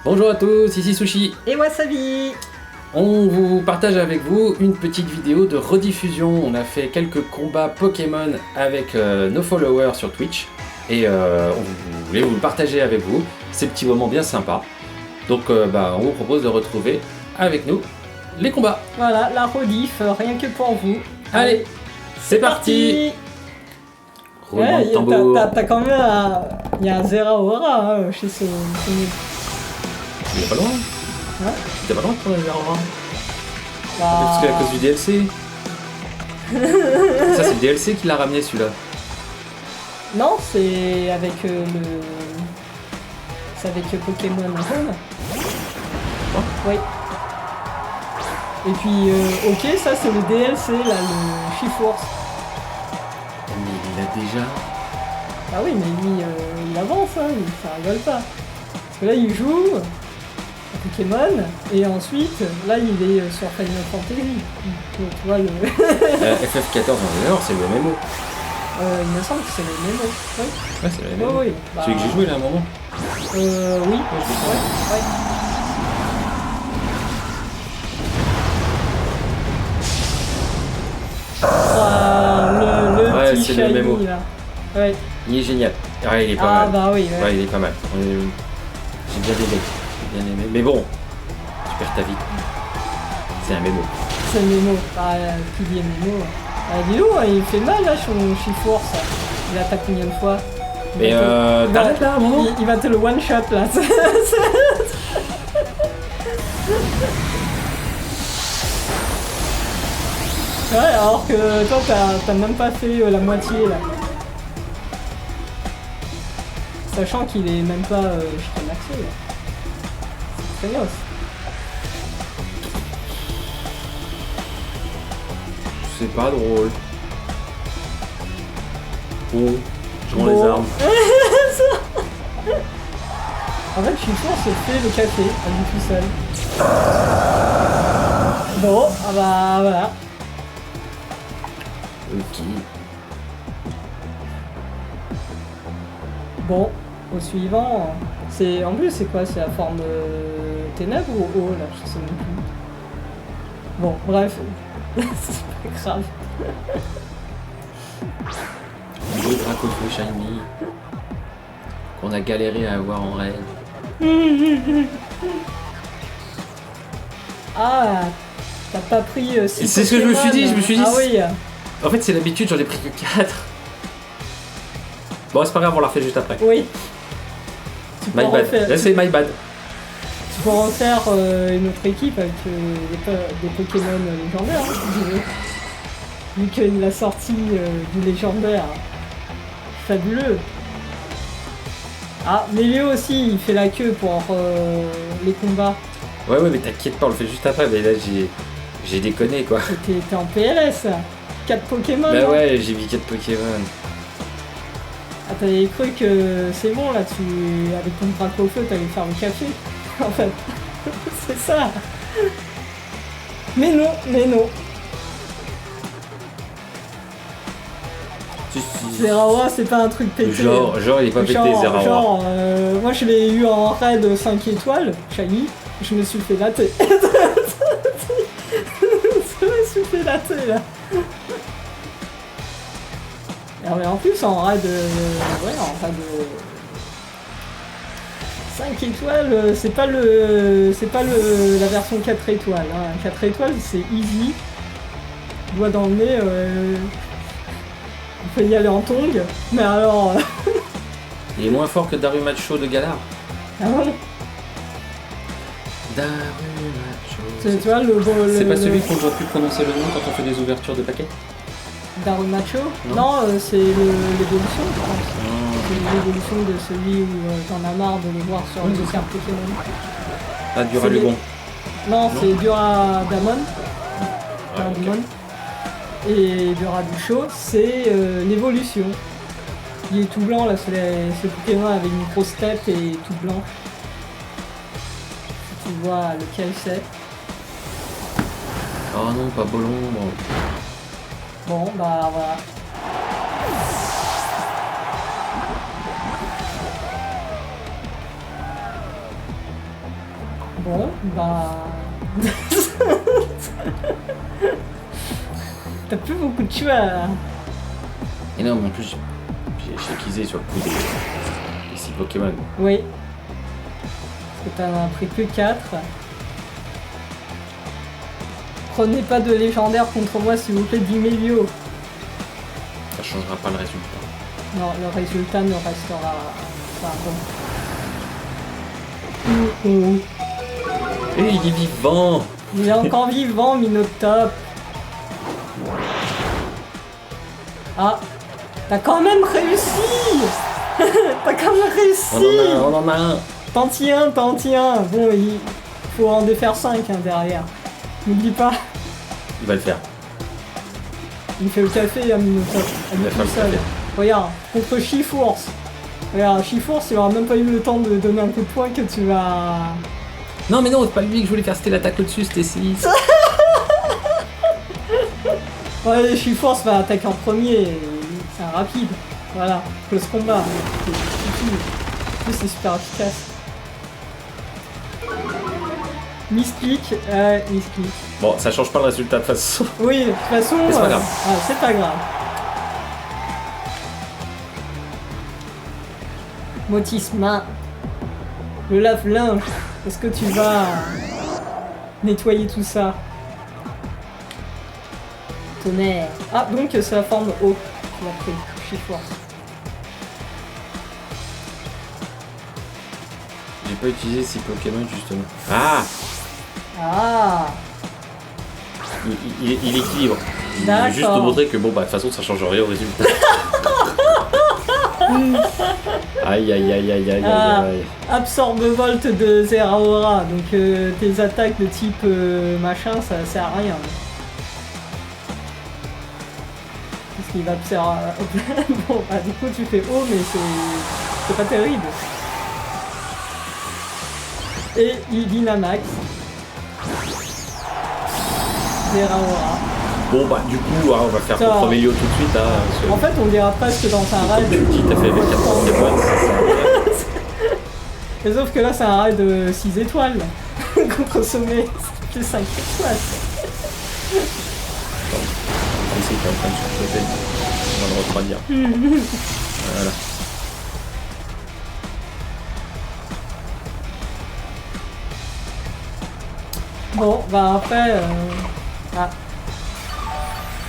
Bonjour à tous, ici Sushi. Et Wasabi. On vous partage avec vous une petite vidéo de rediffusion. On a fait quelques combats Pokémon avec nos followers sur Twitch. Et on voulait vous le partager avec vous. Ces petits moments bien sympas. Donc on vous propose de retrouver avec nous les combats. Voilà, la rediff, rien que pour vous. Allez, c'est parti. Roulement de Ouais, tambour. t'as quand même il y a un Zeraora hein, chez ce mec. Il est pas loin. Ouais. T'es pas loin pour aller voir. Bah, Parce que à cause du DLC. Ça c'est le DLC qui l'a ramené celui-là. Non, c'est avec C'est avec Pokémon Home. Oui. Et puis, ok, ça c'est le DLC, là, le Shift-Force. Mais il l'a déjà. Ah oui, mais lui, il avance, hein, ça rigole pas. Parce que là, il joue à Pokémon, et ensuite, là, il est sur Final Fantasy. Donc, tu vois, le... FF14 en dehors, c'est le MMO. il me semble que c'est le même. Oui, Ouais, c'est le MMO. oui, oui. Celui que j'ai joué là à un moment. Oui, ouais. Le Ouais, petit c'est le shiny, mémo. là. Ouais. Il est génial. Ouais, il est pas Ah mal. bah oui, ouais. Ouais, il est pas mal. J'ai bien aimé. J'ai bien aimé. Mais bon, tu perds ta vie. C'est un mémo. C'est Nemo. Ah, qui dit Nemo. Ah, dis donc, il fait mal là, son Shift-Force. Il attaque combien de fois? Mais t'arrêtes là, à un moment. Il va te le one-shot là. Ouais, alors que toi, t'as même pas fait la moitié là. Sachant qu'il est même pas jusqu'à maxé là. C'est très moche. C'est pas drôle. Bon, je rends Bon. les armes. En fait, Shift-Force fait le café à lui tout seul. Bon, ah bah voilà. Ok. Bon, au suivant, c'est en plus c'est quoi? C'est la forme ténèbres ou eau là? Je sais même plus. Bon, bref, c'est pas grave. Le Dracofeu Shiny. Qu'on a galéré à avoir en raid. Ah, t'as pas pris six C'est ce que je me suis dit, Ah oui. En fait, c'est l'habitude, j'en ai pris que 4. Bon, c'est pas grave, on la refait juste après. Oui. Tu peux My bad. refaire- Là, c'est my bad. Tu peux refaire une autre équipe avec des Pokémon légendaires, hein, si tu veux. Vu qu'il a sorti du légendaire. Fabuleux. Ah, mais lui aussi, il fait la queue pour les combats. Ouais, mais t'inquiète pas, on le fait juste après. Mais là, j'ai déconné quoi. T'es en PLS. 4 Pokémon. Bah hein. ouais, j'ai mis 4 Pokémon. Ah, t'avais cru que c'est bon là, avec ton Dracofeu, t'allais faire le café. En fait, c'est ça. Mais non. Zeraora, c'est pas un truc pété. Genre, il est pas pété, Zeraora. Genre, moi je l'ai eu en raid 5 étoiles, shiny, je me suis fait latter. Je me suis fait latter là. Ah, mais en plus en raid, ouais, en raid 5 étoiles, c'est pas la version 4 étoiles. Hein. 4 étoiles, c'est easy. Doigt dans le nez, on peut y aller en tongue. Mais alors, Il est moins fort que Darumacho de Galar. ah bon, Darumacho. tu vois le. C'est pas celui qu'on doit plus prononcer le nom quand on fait des ouvertures de paquets? Darumacho? Non. Non, c'est l'évolution, je pense. C'est l'évolution de celui où t'en as marre de le voir sur les cartes Pokémon. Ah, Duralugon. Non, Non. c'est Duradamon. Ouais, ok. Duradamon. Et Duraducho, c'est l'évolution. Il est tout blanc là, c'est Pokémon avec une grosse tête et tout blanc. Si tu vois lequel c'est. Oh non, pas Bolon. Bon, bah voilà. Bon, bah... T'as plus beaucoup de choix. Et non, mais en plus, j'ai équisé sur le coup des 6 Pokémon. Oui. Parce que t'en as pris que 4. Prenez pas de légendaire contre moi, s'il vous plaît, d'Imelio. Ça changera pas le résultat. Non, le résultat ne restera pas bon. Et il est vivant. Il est encore vivant, Minotop. Ah, t'as quand même réussi. T'as quand même réussi. On en a un. T'en tiens. Bon, il faut en défaire 5 derrière. N'oublie pas. Il va le faire. Il fait le café à Minotop. Il va faire le seul. café. Regarde, contre Shiforce. Regarde, Shiforce, il aura même pas eu le temps de donner un coup de poing que tu vas... Non mais non, c'est pas lui que je voulais faire, c'était l'attaque au-dessus, c'était 6. Ouais, Shiforce va attaquer en premier, c'est un rapide. Voilà, close combat. C'est super efficace. Misclick, Misclick. Bon, ça change pas le résultat de toute façon. Oui, de toute façon, c'est pas grave. C'est pas grave. Motisma, le lave-linge, est-ce que tu vas nettoyer tout ça? Tonnerre. Ah, donc c'est la forme O. Tu l'as pris, Shiforce. J'ai pas utilisé 6 Pokémon justement. Ah, il équilibre. Il veut juste te montrer que bon bah de toute façon ça change rien au résultat. Aïe. Absorbe Volt de Zeraora, donc tes attaques de type machin ça sert à rien. Parce qu'il va absorber. Bon bah du coup tu fais O mais c'est pas terrible. Et il Dynamax. Zeraora. Bon bah du coup on va faire contre Mélio tout de suite. En fait on dira presque dans un raid. Tu dis t'as fait avec 4 Pokémon. Mais sauf que là c'est un raid de 6 étoiles. Contre sommet, c'est 5 étoiles. Ici t'es en train de surchauffer. On va le refroidir. Voilà. Bon, bah après...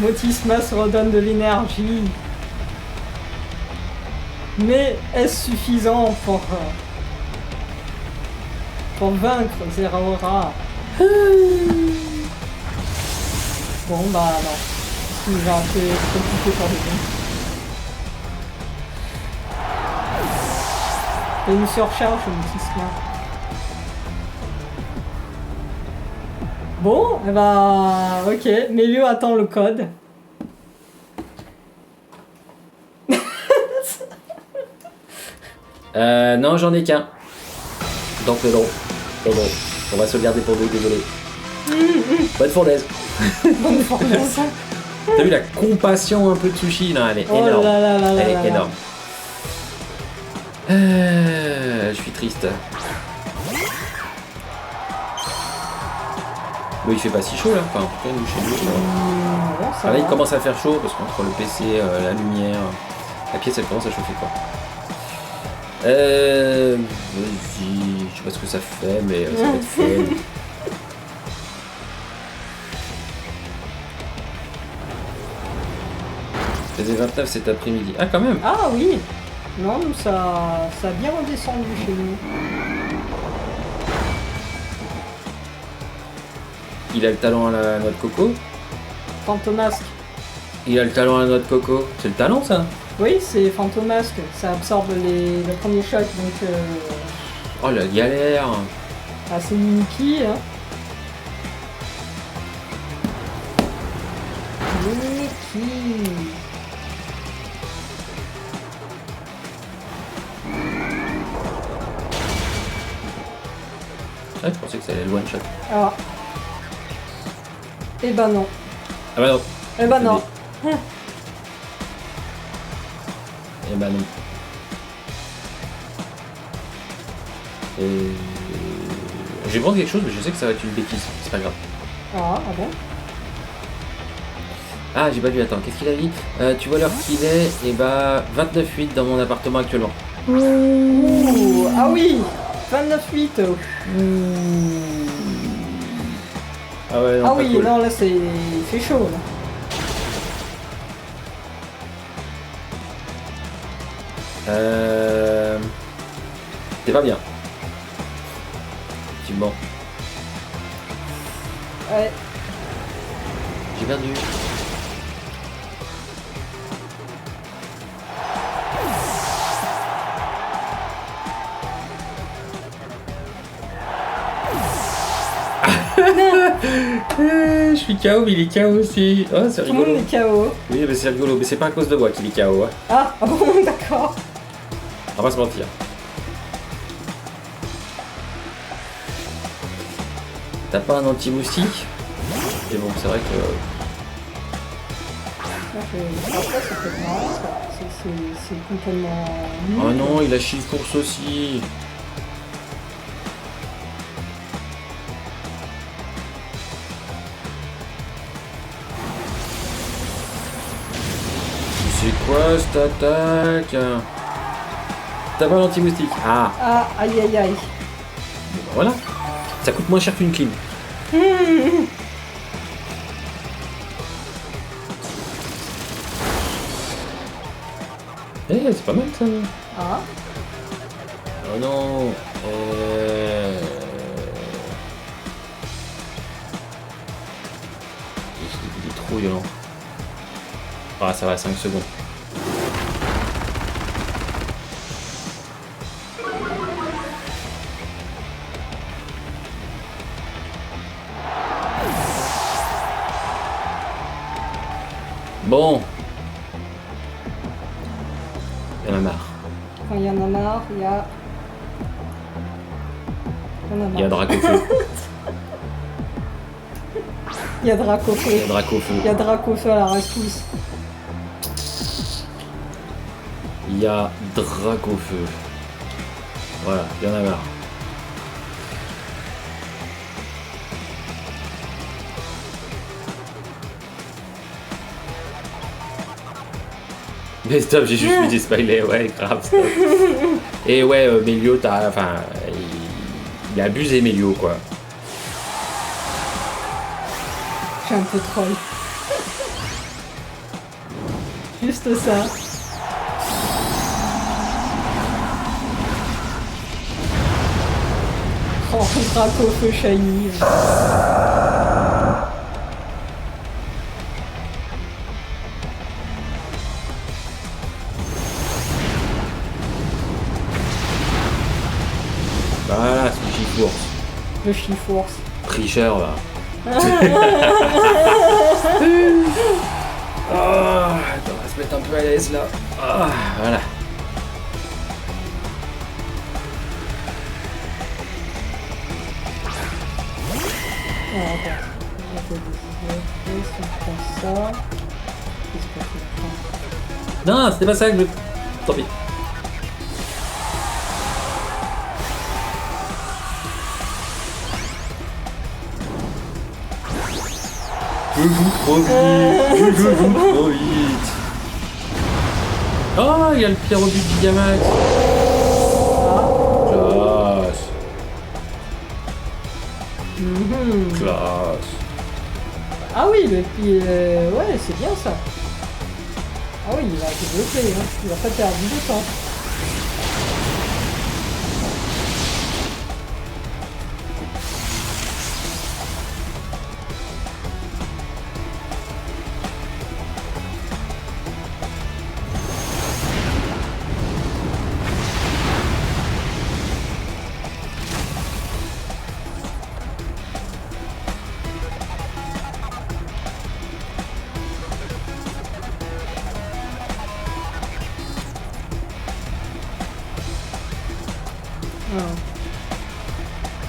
Motisma se redonne de l'énergie. Mais est-ce suffisant pour vaincre Zeraora? Bon bah non. Il va un peu compliqué pour les gens. Et une surcharge Motisma. Bon, et bah ok, Mélio attend le code. Non, j'en ai qu'un. Donc non. On va se le garder pour nous, désolé. Bonne fournaise. Bonne fournaise. T'as vu la compassion un peu de Sushi? Non, elle est Oh énorme. Elle est énorme. Je suis triste. Bon, il fait pas si chaud là, enfin en tout cas nous chez nous. Là il commence à faire chaud parce qu'entre le PC, la lumière, la pièce elle commence à chauffer quoi. Vas-y, je sais pas ce que ça fait mais ça va être fun. Il faisait 29 cet après-midi. Ah quand même. Ah oui. Non, nous ça a bien redescendu chez nous. Il a le talent à la noix de coco. Fantomasque. Il a le talent à la noix de coco. C'est le talent ça? Oui, c'est Fantomasque. Ça absorbe le premier choc, donc... Oh la galère. Ah, c'est Mimiki, hein. Mimiki. Ah, je pensais que ça allait le one shot. Alors... Eh ben non. Ah bah non. Eh ben non. Eh bah non. Je vais prendre quelque chose, mais je sais que ça va être une bêtise. C'est pas grave. Ah bon? Ah, j'ai pas vu, attends, qu'est-ce qu'il a dit? Tu vois l'heure qu'il est? Et bah, 29,8 dans mon appartement actuellement. Ouh, ah oui, 29,8. Ah ouais, non, Ah pas oui, cool. non, là, c'est chaud, là. C'est pas bien. Effectivement. Ouais. J'ai perdu. Je suis KO, mais il est KO aussi. Oh, c'est Tout le monde rigolo. est KO. Oui, mais c'est rigolo. Mais c'est pas à cause de moi qu'il est KO. Hein. Ah bon, d'accord. On va pas se mentir. T'as pas un anti-moustique? Et bon, c'est vrai que... Après, ça peut être marrant, ça. C'est complètement... Oh non, il a Chill-Course aussi. C'est quoi cette attaque? T'as pas l'anti-moustique? Ah, Ah, aïe aïe aïe. bon, bah voilà. Ça coûte moins cher qu'une clim. Eh, c'est pas mal ça. Ah, Oh non. Il est trop violent. Ah, ça va, 5 secondes. Bon. Il y en a marre. quand il y en a marre, il y a... Il y a Dracofeu. Il y a Dracofeu. Il y a Dracofeu. Il y a Dracofeu à la rescousse. Il y a Dracofeu. Voilà, il y en a marre. Mais stop, j'ai juste mis des smileys, ouais, grave, stop. Et ouais, Melio, enfin, il a abusé Melio, quoi. Je suis un peu troll. Juste ça. Oh, Dracofeu shiny. Voilà, c'est Chill-Course. Le Chill-Force. Tricheur, là. Ah, attends, on va se mettre un peu à l'aise, là. Ah, voilà. Ah, attends. Si on prend ça. Qu'est-ce qu'on fait? Non, c'était pas ça que je... Tant pis. Je joue trop vite. Je joue trop vite. Oh, il y a le Pierre au but de Gigamax. Classe. Classe. Ah oui, ouais, c'est bien ça. Ah oui, il va développer, hein. Il va pas perdre du temps.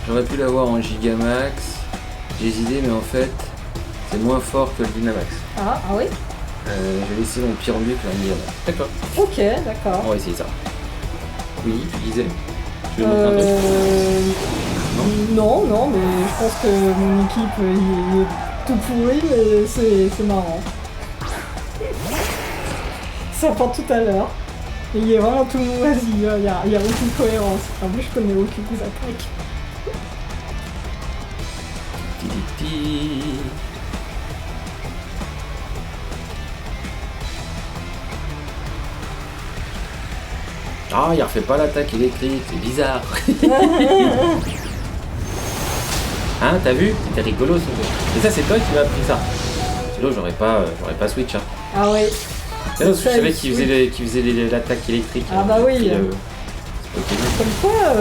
J'aurais pu l'avoir en Gigamax. J'ai hésité, mais en fait, c'est moins fort que le Dynamax. Ah oui? J'ai laissé mon Pyramique là, Gigamax. D'accord. Ok, d'accord. On va essayer ça. Oui, tu disais. Tu veux montrer un truc? Non, non, mais je pense que mon équipe il est tout pourri, mais c'est marrant. Ça part tout à l'heure. Et il est vraiment tout moisi, il y a aucune cohérence. En plus, je connais aucune des attaques. Ah, il refait pas l'attaque électrique, c'est bizarre. Hein, t'as vu? C'était rigolo ce jeu. Et ça, c'est toi qui m'as appris ça. Sinon, j'aurais pas Switch. Hein. Ah ouais. C'est parce que je savais qu'il faisait l'attaque électrique. Ah bah oui. Okay. Comme quoi,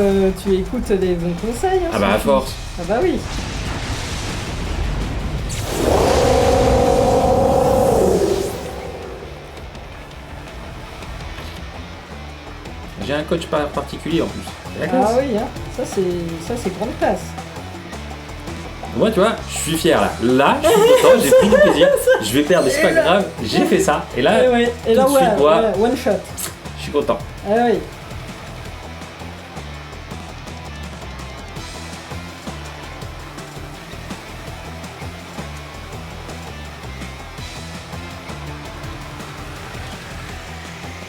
tu écoutes les bons conseils. Hein, ah bah à force. Ah bah oui. J'ai un coach particulier en plus. Ah oui, hein. Ça c'est grande classe. Moi, tu vois, je suis fier là. Là, je suis content, j'ai pris du plaisir. Je vais perdre, mais c'est pas grave. J'ai fait ça. Et là, et là tout de suite, moi, one shot. Je suis content. Ah oui.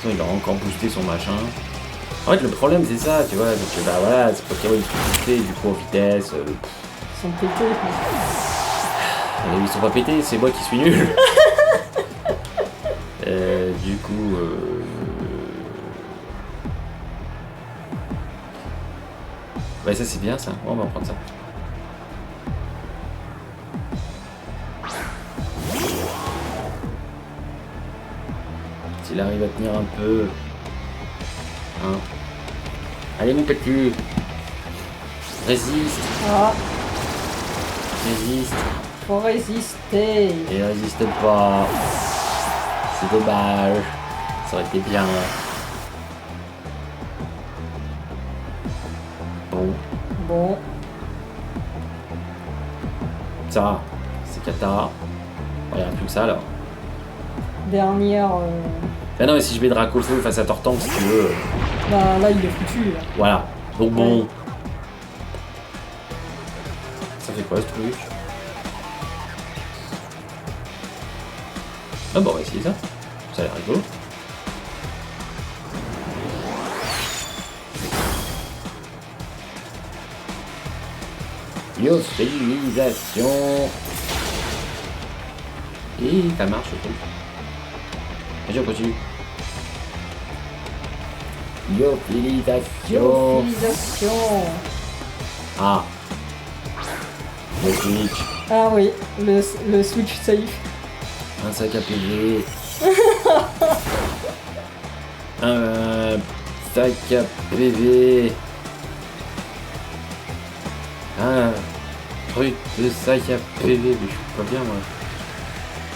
Il a encore boosté son machin. En fait, le problème, c'est ça, tu vois. Donc, bah voilà, c'est Pokémon qui sont boostés, du coup, en vitesse. Ils sont pétés. Ils sont pas pétés, c'est moi qui suis nul. Du coup. Ouais, ça c'est bien ça. On va prendre ça. S'il arrive à tenir un peu. Hein. Allez mon petit. Résiste. Ah. Résiste. Faut résister. Et résiste pas. C'est dommage. Ça aurait été bien. Bon. Ça, c'est Kata. Il n'y a plus que ça alors. Dernière. Ah non, mais si je mets Dracofeu face à Tortank, si tu veux. Bah là, il est foutu. Là. Voilà. Donc bon. Ouais. Ça fait quoi ce truc? Ah bon, on va essayer ça. Ça a l'air rigolo. Lyophilisation. Et ça marche le truc. Vas-y, on continue. Lyophilisation. Ah. Le Switch. Ah oui, le Switch safe. Un sac à PV. Un sac à PV. Un truc de sac à PV. Mais je suis pas bien moi.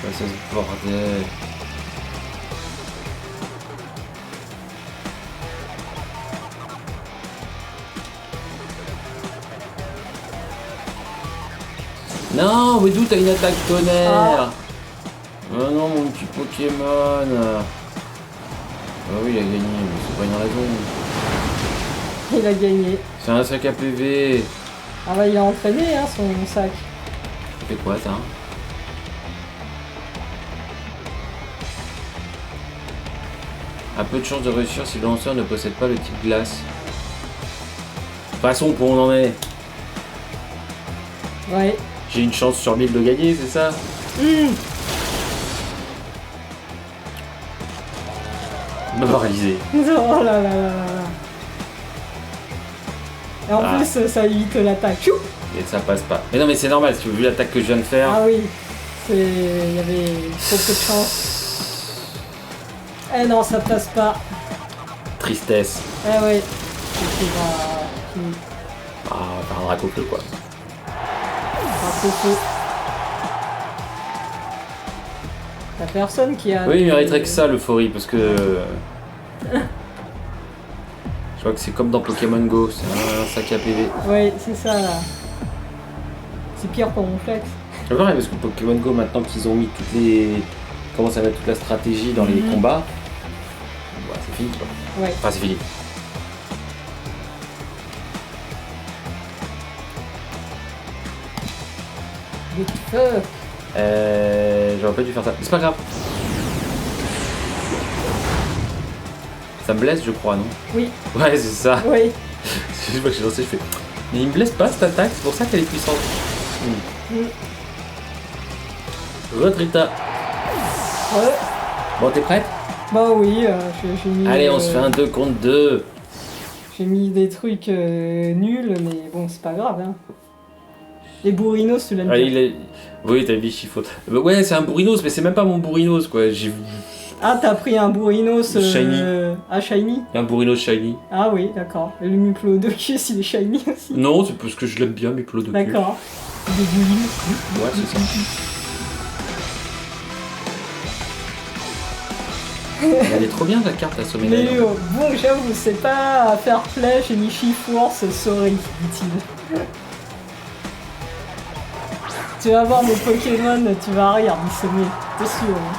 Ouais, ça se bordel. Non, mais d'où t'as une attaque tonnerre? Ah. Oh non, mon petit Pokémon. Ah oui, il a gagné, mais c'est pas une raison. Il a gagné. C'est un sac à PV. Ah bah il a entraîné hein, son sac. Ça fait quoi ça? A peu de chance de réussir si le lanceur ne possède pas le type glace. Passons pour on en est. Ouais. J'ai une chance sur 1000 de gagner, c'est ça? Me réaliser. Oh là là là là. Et en plus, ça évite l'attaque. Chou. Et ça passe pas. Mais non, mais c'est normal, si tu as vu l'attaque que je viens de faire. Ah oui, il y avait trop peu de chance. Eh non, ça passe pas. Tristesse. Eh oui. Ah, faire un Dracofeu quoi. T'as personne qui a... Oui, il mériterait que ça l'euphorie parce que... Je crois que c'est comme dans Pokémon Go, c'est un sac à PV. Oui, c'est ça là. C'est pire pour mon flex. C'est vrai parce que Pokémon Go maintenant qu'ils ont mis toutes les... Commence à mettre toute la stratégie dans les combats. Bah, c'est fini quoi. Ouais. Enfin c'est fini. De feu. J'aurais pas dû faire ça. Mais c'est pas grave. Ça me blesse, je crois, non? Oui. Ouais, c'est ça. Oui. Je vois que j'ai lancé, je fais. Mais il me blesse pas cette attaque, c'est pour ça qu'elle est puissante. Retrita. Ouais. Bon, t'es prête? Bah oui, j'ai mis... Allez, on se fait un 2 contre 2. J'ai mis des trucs nuls, mais bon, c'est pas grave, hein. Les bourrinos, tu l'aimes Ah, bien. Oui, t'as vu Chiffon. Ouais, c'est un bourrinos, mais c'est même pas mon bourrinos, quoi. J'ai Ah, t'as pris un bourrinos... Shiny. Ah, shiny. un bourrinos shiny. Ah oui, d'accord. Et le Muplodocus, il est shiny aussi. Non, c'est parce que je l'aime bien, mes plots de cul. D'accord. Des boulines. Ouais, c'est ça. Elle est trop bien ta carte à sommet. Mais bon, j'avoue, c'est pas fair play, j'ai mis Chiforce, sorry, dit-il. Tu vas voir mes Pokémon, tu vas rire, dit sommet. T'es sûr. Hein.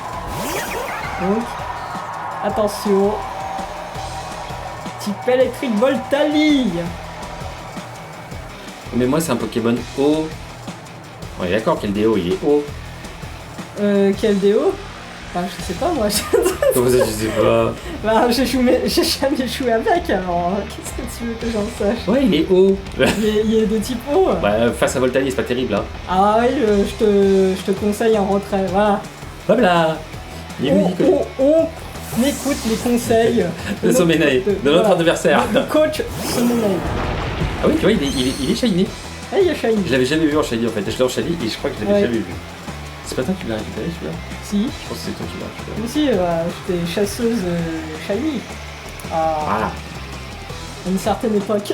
Donc, attention. Type électrique Voltali. Mais moi, c'est un Pokémon haut. On est d'accord qu'elle DO, il est haut. Quel déo? Bah, je sais pas moi. Comment ça, je sais pas. Bah, j'ai jamais joué avec, alors qu'est-ce que tu veux que j'en sache? Ouais, il est haut. Il est de type haut. Ouais, face à Voltali, c'est pas terrible, hein. Ah oui, je te conseille un retrait, voilà. Hop là. On écoute les conseils de Sommenae, de notre adversaire. Le coach Sommenae. Ah oui, tu vois, il est shiny. Ah, il est shiny. Je l'avais jamais vu en shiny en fait. Je l'ai en shiny et je crois que je l'avais Ouais. jamais vu. C'est pas toi qui l'as récupéré celui-là? Si. Je pense que c'est toi qui l'as récupéré. Mais si, j'étais chasseuse shiny. Voilà. À une certaine époque.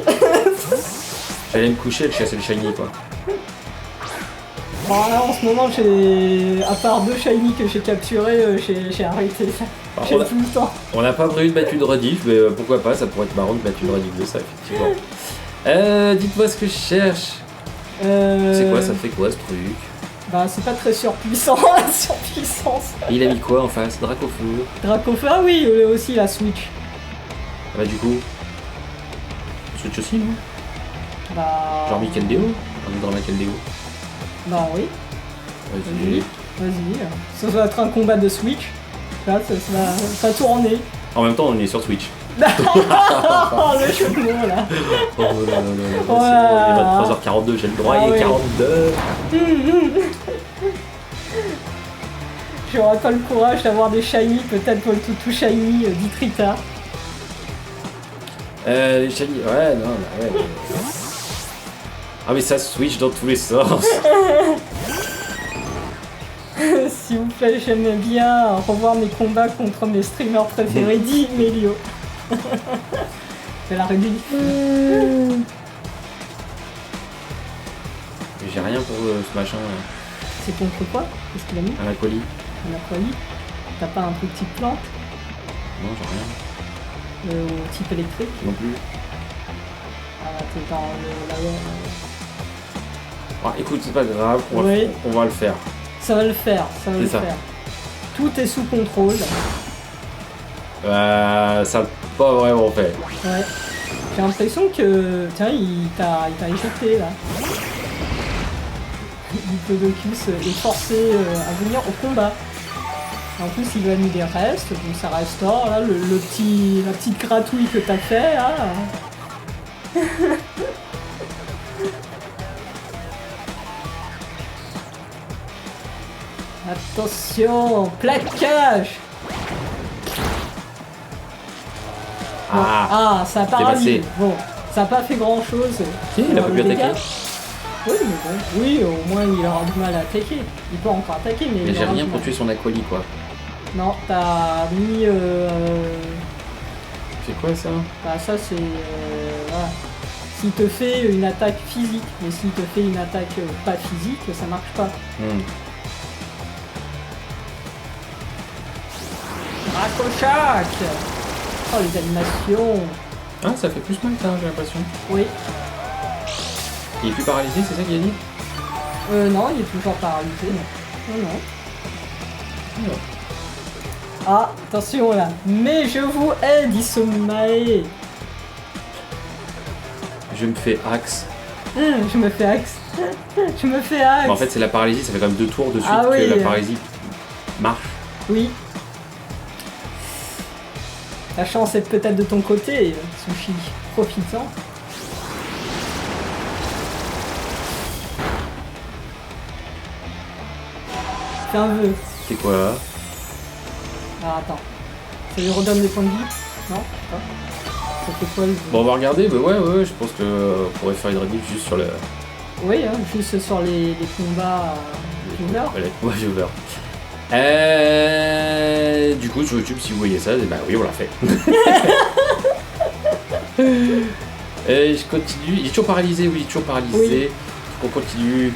J'allais me coucher et chasser le shiny quoi. Bon, là, en ce moment, à part 2 shiny que j'ai capturés, j'ai arrêté ça. Alors, J'ai plus le temps. on n'a pas prévu de battu de rediff, mais pourquoi pas, ça pourrait être marrant de battu de rediff de ça, effectivement. Dites-moi ce que je cherche. C'est quoi, ça fait quoi ce truc? Bah, c'est pas très surpuissant, la surpuissance. Il a mis quoi en face? Dracofeu. Dracofeu, ah oui, aussi la Switch. Ah bah du coup... Switch aussi, non? Bah... Genre Mikel Deo? On est dans laquelle Deo? Bah oui. Vas-y. Vas-y. Ça va être un combat de Switch. Là, ça va tourner. En même temps, on est sur Switch. Oh, le jeu de mots, là. Oh là là là, Oh c'est là. bon, il est 23h42, j'ai le droit, Ah il est oui. 42. J'aurais pas le courage d'avoir des shiny, peut-être tout shiny, d'Itrita. Shiny, ouais, non, bah ouais. Ah mais ça switch dans tous les sens. S'il vous plaît, j'aimais bien revoir mes combats contre mes streamers préférés, dit Melio. C'est la réduite. J'ai rien pour ce machin, C'est contre quoi? Qu'est-ce qu'il a mis? un aquali. Un aquali? T'as pas un truc type plante? Non, j'ai rien. Ou type électrique? Non plus. Ah, t'es dans la... Ah, écoute, c'est pas grave, Oui. on va le faire. Ça va le faire, ça va le C'est ça. faire. Tout est sous contrôle. Ça n'a pas vraiment fait. Ouais. J'ai l'impression que... Tiens, il t'a éjecté, là. Diplodocus est forcé à venir au combat. En plus, il lui a mis des restes, donc ça restaure. Là, la petite gratouille que t'as fait, là... Attention, plaquage. Ah, Ça a c'est paralysé. passé. Bon, ça n'a pas fait grand chose. Si, il a pas pu attaquer. Oui, mais bon. Oui, au moins il aura du mal à attaquer. Il peut encore attaquer, mais. Mais il j'ai aura rien du pour mal. tuer son aquali quoi. Non, t'as mis. C'est quoi ça? Bah, ça c'est. Voilà. S'il te fait une attaque physique, mais s'il te fait une attaque pas physique, ça marche pas. Racochac. Oh, les animations. Ah, ça fait plus mal ça, j'ai l'impression. Oui. Il est plus paralysé, c'est ça qu'il a dit? Non, il est toujours paralysé. Non. Ah, attention là. Mais je vous hais, dit Sommae. Je me fais axe. Je me fais axe. Je me fais hack. Mais en fait, c'est la paralysie, ça fait quand même 2 tours de suite Ah oui. que la paralysie marche. Oui. La chance est peut-être de ton côté, Sushi. Profitant. Fais un vœu. C'est quoi là? Ah, attends. Ça lui redonne des points de vie? Non? Pas. Ça fait quoi le vœu? Bon, on va regarder, mais ouais, je pense qu'on pourrait faire une rediff juste sur le. Oui, hein, juste sur les combats viewers. Ouais, les combats viewers. Du coup, sur YouTube, si vous voyez ça, bah oui, on l'a fait. Je continue. Il est toujours paralysé, oui, il est toujours paralysé. Oui. On continue.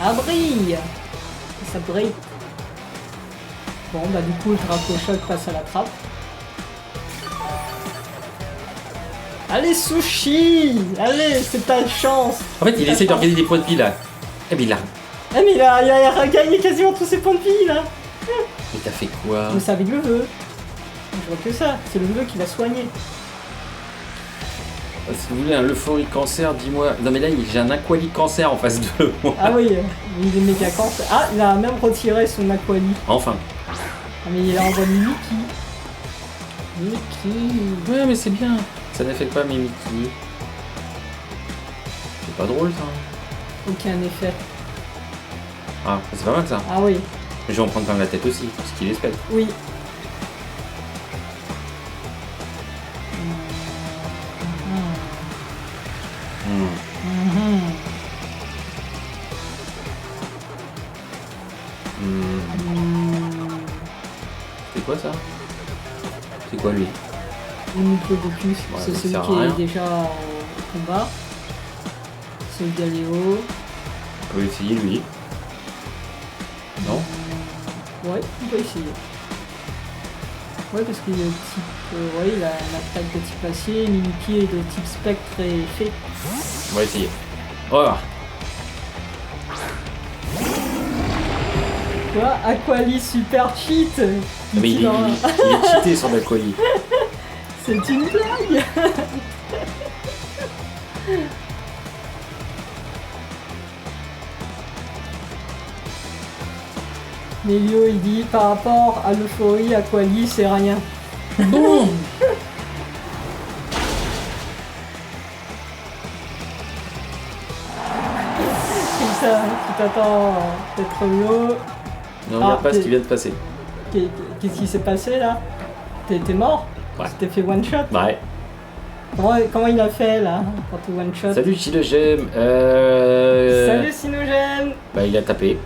Ah, brille! Ça brille. Bon, bah du coup, le drapeau choc passe à la trappe. Allez, Sushi! Allez, c'est ta chance! En fait, il essaie d'organiser des points de vie là. Eh bien, il a. Ah, mais il a gagné quasiment tous ses points de vie là! Mais t'as fait quoi? Mais c'est avec le vœu. Je vois que ça, c'est le vœu qui l'a soigné. Si vous voulez un euphorie cancer, dis-moi. Non, mais là, j'ai un aquali cancer en face de moi. Ah oui, il est méga cancer. Ah, il a même retiré son aquali. Enfin. Ah, mais il a envoyé Mickey. Mickey. Ouais, mais c'est bien. Ça n'affecte pas mes Mickey. C'est pas drôle ça. Aucun effet. Ah, c'est pas mal ça. Ah oui, Mais je vais en prendre plein la tête aussi, parce qu'il est spec. oui. C'est quoi ça? C'est quoi lui? Le Diplodocus, Ouais, c'est ça celui sert à qui rien. est déjà en combat. C'est le Galéo. On peut essayer lui. Non? Ouais, on peut essayer. Ouais, parce qu'il est de type. Ouais, il a une attaque de type acier, Mimikyu est de type spectre et fée. On va essayer. Oh! Quoi? Aquali super cheat! Mais il est cheaté son aquali. C'est une blague! Mélio il dit par rapport à l'euphorie, Aquali c'est rien. Bon! C'est ça, tu t'attends d'être l'eau. Ne regarde pas ce qui vient de passer. Qu'est-ce qui s'est passé là? T'es mort? Ouais. Tu t'es fait one shot? Ouais. Comment il a fait là quand tu one shot? Salut Chilogem. Salut Sinogène! Bah il a tapé.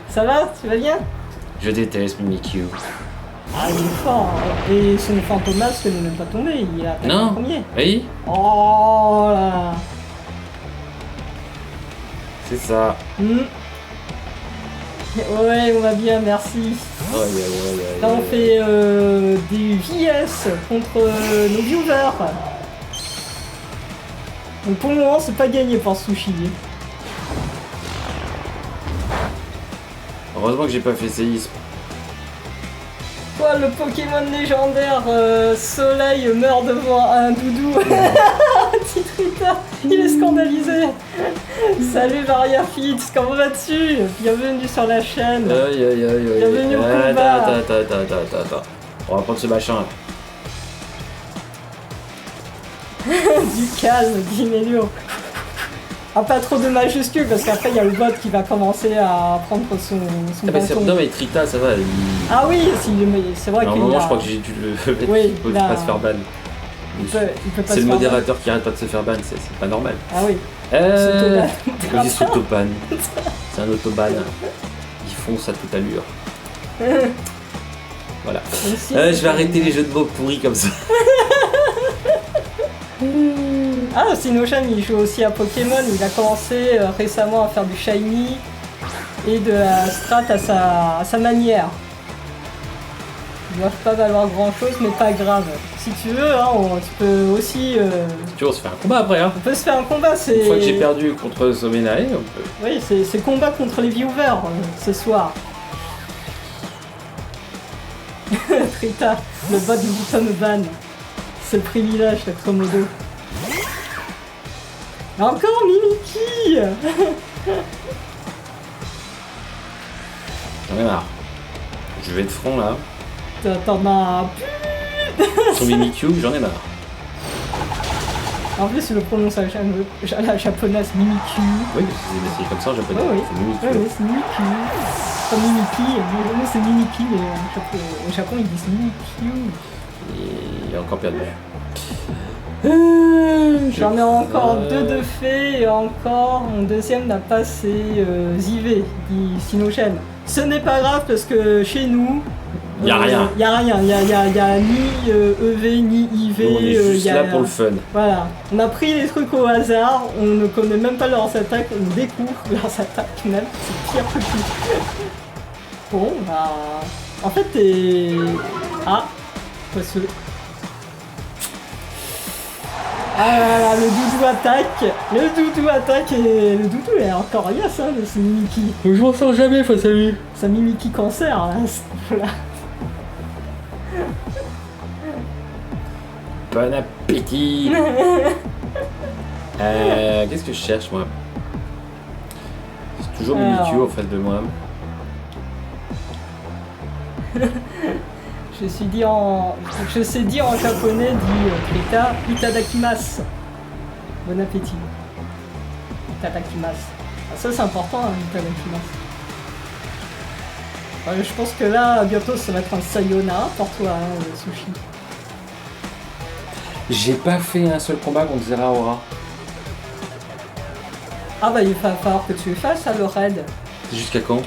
Ça va? Tu vas bien? Je déteste Mimikyu. Ah il est fort! Et son fantomasque n'est même pas tombé, il a attaqué Non. en premier. Oui, Oh là! c'est ça. Ouais, on va bien, merci. Là on fait des VS contre nos viewers. Donc pour le moment c'est pas gagné par Sushi. Heureusement que j'ai pas fait séisme. Quoi, le Pokémon légendaire Soleil meurt devant un doudou. Titrita, il est scandalisé. Salut Variafit, comment vas-tu? Bienvenue sur la chaîne. Bienvenue au combat. Attends. On va prendre ce machin là. Du calme, dit Mélio. Ah, pas trop de majuscules parce qu'après il y a le bot qui va commencer à prendre son bâton. Non mais Trita ça va. Ah oui, c'est vrai qu'il Normalement a... je crois que j'ai dû le mettre. Oui, Il peut là- pas se faire ban. il peut pas C'est se le faire modérateur qui arrête pas de se faire ban, c'est pas normal. ban. Ah oui. On dit s'autoban. C'est un autoban. Ils fonce à toute allure. Voilà. Aussi, Je vais arrêter les jeux de mots pourris comme ça. Ah, Sinochan il joue aussi à Pokémon, il a commencé récemment à faire du Shiny et de la strat à sa manière. Ils doivent pas valoir grand chose mais pas grave. Si tu veux, hein, tu peux aussi... Tu vois, on se fait un combat après. Hein. On peut se faire un combat, c'est... Une fois que j'ai perdu contre Somenae, on peut. Oui, c'est combat contre les viewers ce soir. Trita, le bot de button ban. C'est le privilège d'être modo. Encore Mimiki. J'en ai marre. Je vais de front là. T'en as Son Mimikyu, j'en ai marre. En plus, le prononce à la japonaise Mimikyu. Oui, c'est comme ça en japonais. Oui, C'est Mimikyu. oui, c'est Mimikyu. Pas Mimiki, moi c'est Mimiki, mais au Japon ils disent Mimikyu. Et il a encore perdu. J'en ai encore 2 de fait et encore mon deuxième n'a pas c'est Zivé, dit Sinogène. Ce n'est pas grave parce que chez nous, y a rien. Y a rien, y a ni EV ni IV. Nous, on est juste là pour le fun. Voilà, on a pris les trucs au hasard, on ne connaît même pas leurs attaques, on découvre leurs attaques même, c'est pire que tout. Bon, bah. En fait, t'es. Ah, parce que. Ah là là, le doudou attaque et le doudou est encore yes, hein, c'est Mimiki. Je m'en sors jamais face à lui. C'est Mimiki cancer, là, voilà. Bon appétit. Qu'est-ce que je cherche moi? C'est toujours Mimikyu en face de moi. Je sais dire en japonais, dit Krita, itadakimasu. Bon appétit. Itadakimasu. Ah, ça c'est important, hein, itadakimasu. Je pense que là, bientôt ça va être un sayonara pour toi, hein, Sushi. J'ai pas fait un seul combat contre Zeraora. Ah bah il va falloir que tu le fasses, le raid. C'est jusqu'à quand?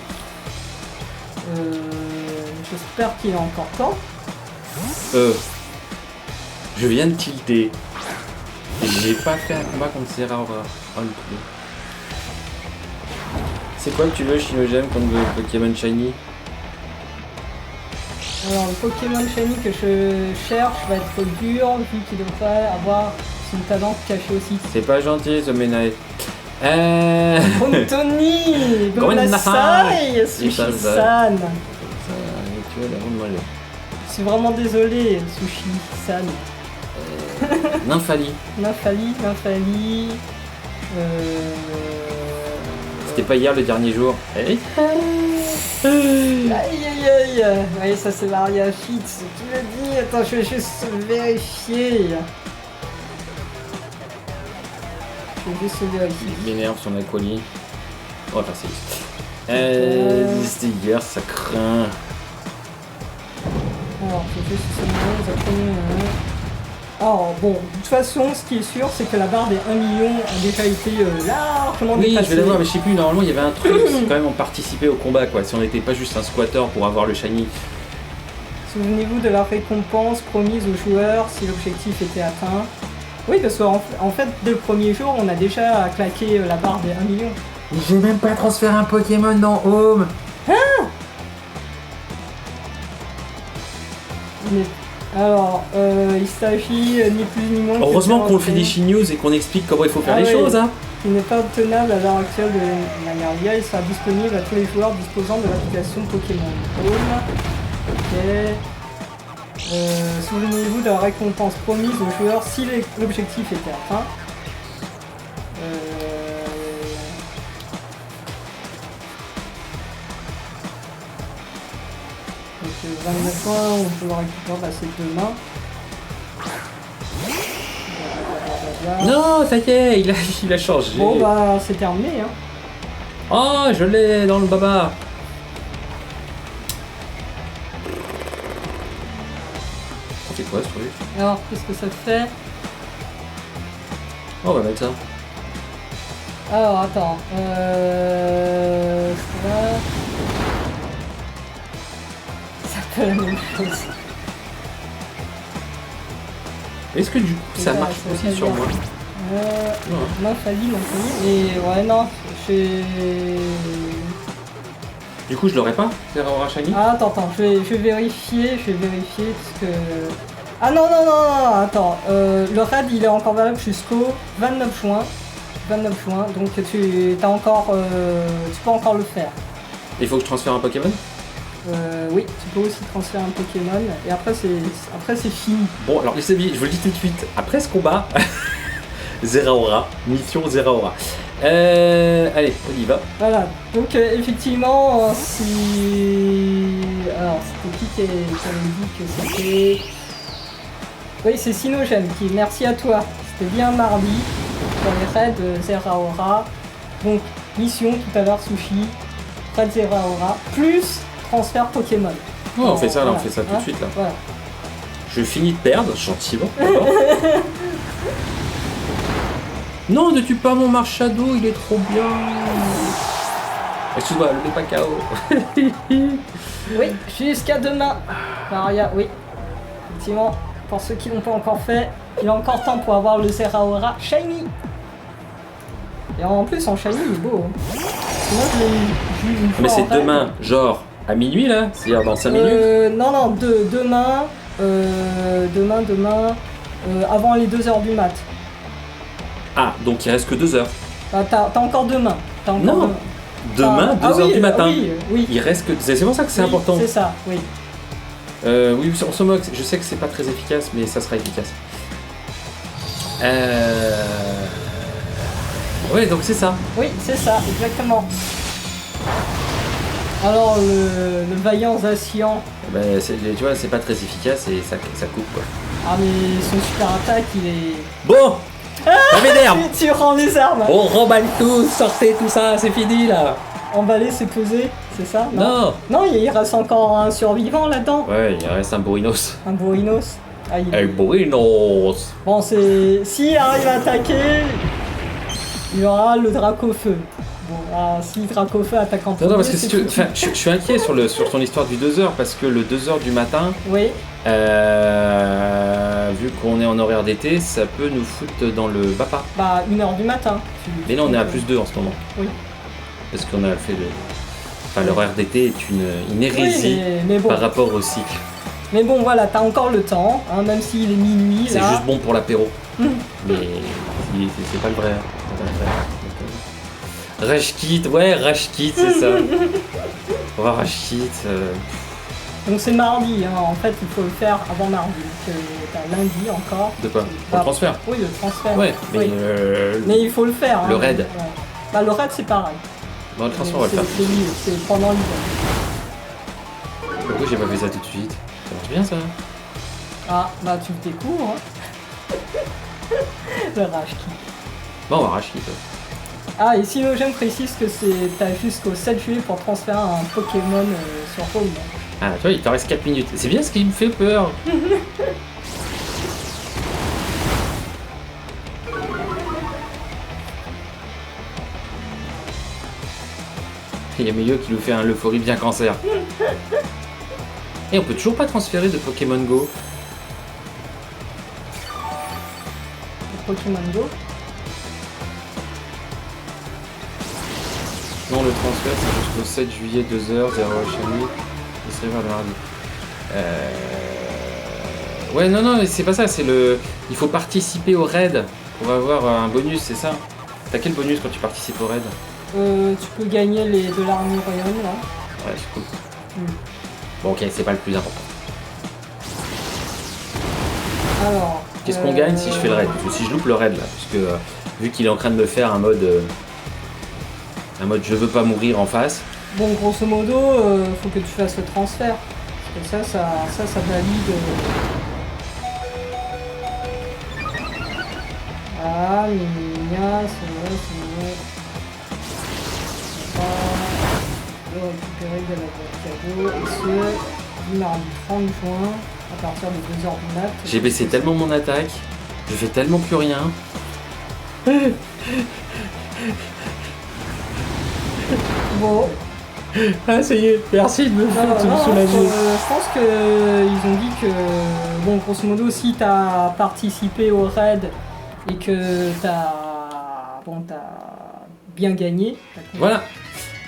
J'espère qu'il est encore temps. Je viens de tilter. J'ai pas fait un combat contre Zeraora. Oh le coup. C'est quoi que tu veux, Shinogem, contre le Pokémon Shiny? Alors le Pokémon Shiny que je cherche va être dur vu qu'il devrait avoir son talent caché aussi. C'est pas gentil ce Menae. Anthony Gonasai Sushi-san. Tu vois, la ronde molle. Je suis vraiment désolé, Sushi-san. Nymphali. Nymphali. C'était pas hier le dernier jour. Hey. Aïe aïe aïe. Oui, ça c'est Maria Fitz. Tu l'as dit. Attends, je vais juste vérifier. Il m'énerve son Aquali. On va faire ça. C'était hier, ça craint. Alors, je vais alors bon, de toute façon, ce qui est sûr, c'est que la barre des 1 million a déjà été largement dépassée. Oui, je vais la voir, mais je sais plus, normalement il y avait un truc, c'est quand même on participait au combat quoi, si on n'était pas juste un squatter pour avoir le shiny. Souvenez-vous de la récompense promise aux joueurs si l'objectif était atteint. Oui, parce qu'en fait, dès le premier jour, on a déjà claqué la barre des 1 million. J'ai même pas transféré un Pokémon dans Home. Hein? Alors, il s'agit ni plus ni moins. Heureusement qu'on fait des News et qu'on explique comment il faut faire les choses. Hein. Il n'est pas obtenable à l'heure actuelle de manière légale, il sera disponible à tous les joueurs disposant de l'application Pokémon Home. Ok. Souvenez-vous de la récompense promise aux joueurs si l'objectif était atteint. Donc 29 points, on peut le récupérer passer demain. Non, ça y est, il a changé. Bon bah c'est terminé hein. Oh, je l'ai dans le baba. C'est quoi ce truc? Alors qu'est-ce que ça fait? Oh, on va mettre ça. Alors attends, ça fait la même chose. Est-ce que du coup ça marche aussi sur moi? Non, failli, mais ouais non, Du coup je l'aurais pas, Zeraora Shiny? Ah attends, je vais vérifier parce que... Ah non, attends, le raid il est encore valable jusqu'au 29 juin, donc tu peux encore le faire. Il faut que je transfère un Pokémon? Oui, tu peux aussi transférer un Pokémon et après c'est fini. Bon alors les amis, je vous le dis tout de suite, après ce combat, Zeraora, mission Zeraora. Allez, on y va. Voilà, donc effectivement, si... Alors, c'était qui avait dit que c'était... Oui, c'est Sinogène qui... Merci à toi. C'était bien mardi, pour les raids Zeraora. Donc, mission, tout à l'heure, Sushi, raid Zeraora, plus transfert Pokémon. Oh, on fait ça, là, on fait ça tout de suite, là. Voilà. Je finis de perdre, gentiment. Non, ne tue pas mon Marshado, il est trop bien. Excuse-moi, le mets pas KO. Oui, jusqu'à demain. Maria, oui. Effectivement, pour ceux qui l'ont pas encore fait, il a encore temps pour avoir le Zeraora Shiny. Et en plus, en Shiny, il est beau. Hein. Moi, je l'ai vu une fois. Mais c'est en raid. demain, genre à minuit là? C'est-à-dire dans 5 minutes? Non, demain. Avant les 2h du mat. Ah, donc il reste que 2 heures. Bah, t'as encore demain. Non. Demain, 2 heures du matin. Oui. Il reste que. C'est pour ça que c'est important. C'est ça, oui. Oui, on se moque. Je sais que c'est pas très efficace, mais ça sera efficace. Ouais, donc c'est ça. Oui, c'est ça, exactement. Alors, le vaillant Zacian. Ben, tu vois, c'est pas très efficace et ça coupe quoi. Ah, mais son super attaque, il est. Bon! Ça m'énerve! Tu rends les armes! On remballe tout, sortez tout ça, c'est fini là! Emballer, c'est posé, c'est ça? Non! Non, il reste encore un survivant là-dedans. Ouais, il reste un Bourrinos. Un Bourrinos. Ah, il... Un Bourrinos! Bon, c'est... S'il arrive à attaquer, il y aura le Dracofeu. Bon, ah, si Dracofeu attaque en premier, Non, parce que si tu... enfin, je suis inquiet sur ton histoire du 2h, parce que le 2h du matin, oui. vu qu'on est en horaire d'été, ça peut nous foutre dans le bapa. Bah, 1h du matin. Mais là, on est à plus 2 en ce moment. Oui. Parce qu'on a fait le... Enfin, l'horaire d'été est une hérésie mais bon. par rapport au cycle. Mais bon, voilà, t'as encore le temps, hein, même s'il est minuit, C'est là. juste bon pour l'apéro. Mais c'est pas le vrai. Rashkit, ouais, Rashkit, c'est ça. On va Rashkit. Donc c'est mardi, hein. En fait il faut le faire avant mardi, donc t'as lundi encore. De quoi? Pour le transfert? Oui, le transfert. Ouais, mais, oui. Mais il faut le faire. Le hein, raid. Ouais. Bah le raid c'est pareil. Bon, le transfert on va le faire. C'est pendant l'hiver. Pourquoi j'ai pas fait ça tout de suite? Ça marche bien ça? Ah, bah tu le découvres, hein. Le Rashkit. Bon, on va Rashkit. Ah, et Sinogène précise que t'as jusqu'au 7 juillet pour transférer un Pokémon sur Home. Ah, tu vois, il t'en reste 4 minutes. C'est bien ce qui me fait peur. Il y a milieu qui nous fait un Euphorie bien cancer. Et on peut toujours pas transférer de Pokémon Go. Pokémon Go. Non, le transfert c'est jusqu'au 7 juillet 2h, 0 Shiny. Il serait vers le mardi. Ouais, non, c'est pas ça, c'est le... Il faut participer au raid pour avoir un bonus, c'est ça? T'as quel bonus quand tu participes au raid? Tu peux gagner de l'armure rayonne là. Ouais, c'est cool. Bon, ok, c'est pas le plus important. Alors... Qu'est-ce qu'on gagne si je fais le raid? Parce que si je loupe le raid là, parce que vu qu'il est en train de me faire un mode je veux pas mourir en face. Bon, grosso modo, faut que tu fasses le transfert. Parce que ça valide. Ah, Mimia, c'est vrai. On va récupérer de la cadeau. Et ce, du mardi 30 juin, à partir de 2h du mat. J'ai baissé tellement mon attaque, je fais tellement plus rien. Bon. Ah ça y est, merci de me soulager. Je pense qu'ils ont dit que, bon, grosso modo, si t'as participé au raid et que t'as bien gagné. Voilà.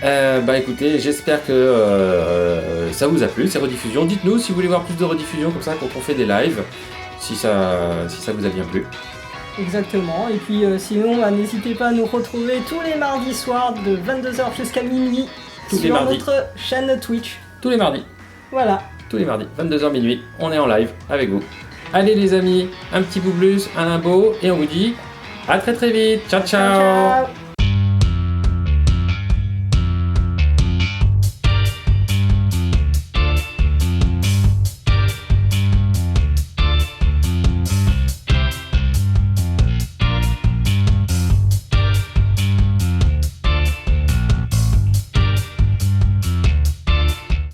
Bah écoutez, j'espère que ça vous a plu, ces rediffusions. Dites-nous si vous voulez voir plus de rediffusions comme ça quand on fait des lives, si ça vous a bien plu. Exactement, et puis sinon, n'hésitez pas à nous retrouver tous les mardis soirs de 22h jusqu'à minuit sur notre chaîne Twitch. Tous les mardis. Voilà. Tous les mardis, 22h minuit, on est en live avec vous. Allez les amis, un petit pouce bleu, un limbo, et on vous dit À très très vite. Ciao, ciao. Ciao, ciao.